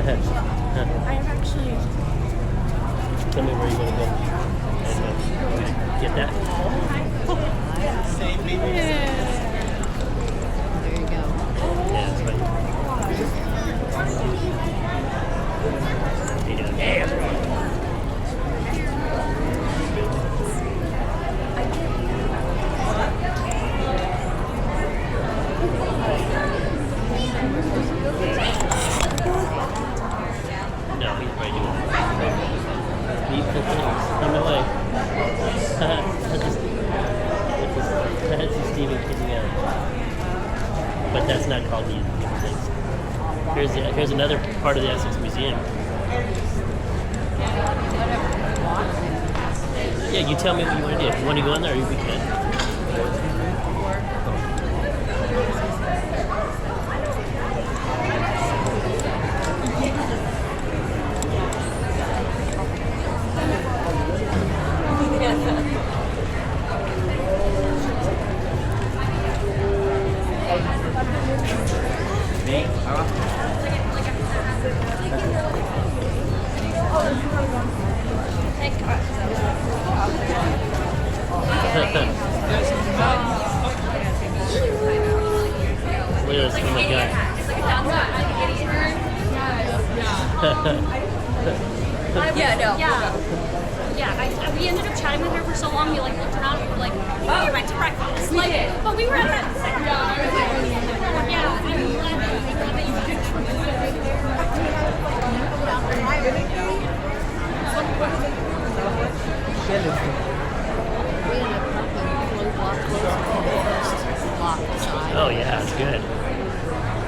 have actually. Tell me where you want to go. And get that. There you go. Yeah, that's right. How you doing? Hey, how's it going? No, he's right doing it. Needful things. On my way. That's Stephen kidding out. But that's not called needful things. Here's another part of the Essex Museum. Yeah, you tell me what you want to do. You want to go in there or we can? Oh my god. We ended up chatting with her for so long. We like looked around. We were like, oh, we went to breakfast. Like, but we were at that. Yeah. Oh yeah, it's good.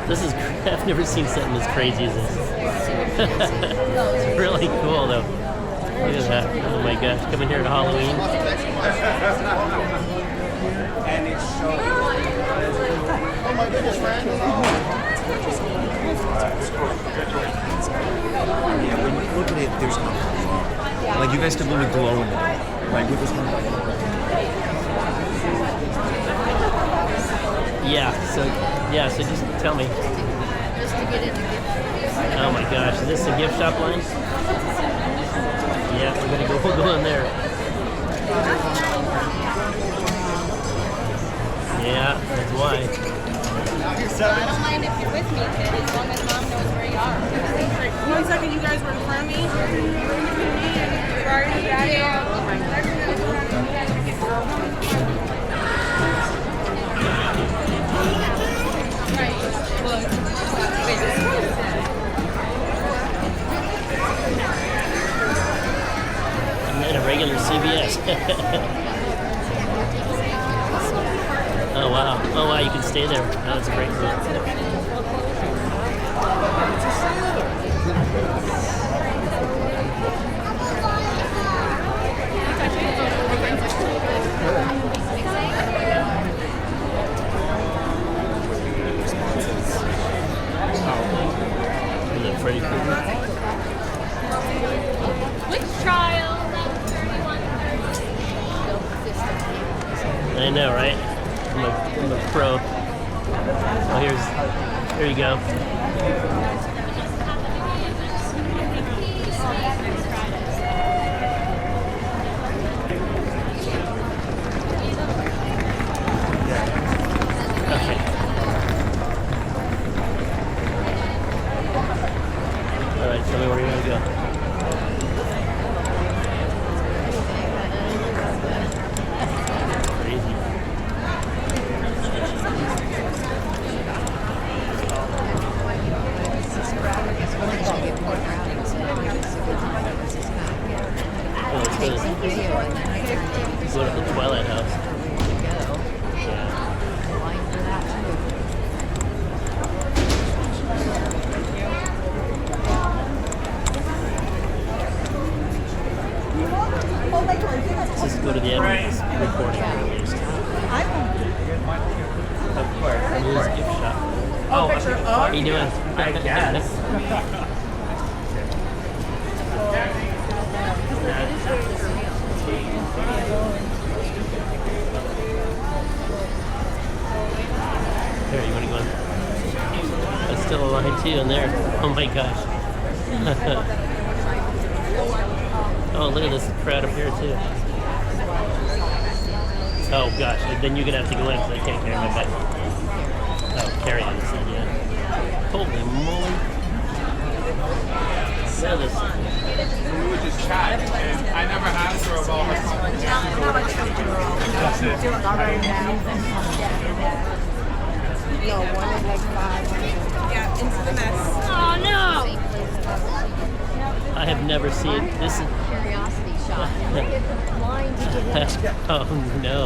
This is, I've never seen something as crazy as this. It's really cool though. Look at that. Oh my gosh, coming here to Halloween. Oh my goodness, man. Yeah, when you look at it, there's no like you guys could literally glow in it. Like with this kind of Yeah, so just tell me. Just to get in the gift. Oh my gosh, is this the gift shop line? Yeah, we'll go in there. Yeah, that's why. I don't mind if you're with me, kid, as long as mom knows where you are. 1 second, you guys were in front of me. Sorry, I'm in a regular CVS. Oh wow, you can stay there. Oh, that's great. Is it Freddy Krueger? Which trial? I know, right? I'm a pro. Oh, here you go. Okay. All right, tell me where you want to go. Go to the Twilight House. Let's just go to the end of this recording at least. Of course. And Lou's gift shop. Oh, how are you doing? I guess. Here, you want to go in? There's still a line too in there. Oh my gosh. Oh, look at this crowd up here too. Oh gosh, then you're gonna have to go in because I can't carry my bag. Oh, carry on, so yeah. Holy moly. Look at this. We would just chat, and I never asked her about her That's it. Yeah, into the mess. Oh no! I have never seen this. Curiosity shop. Line to get in. Oh no.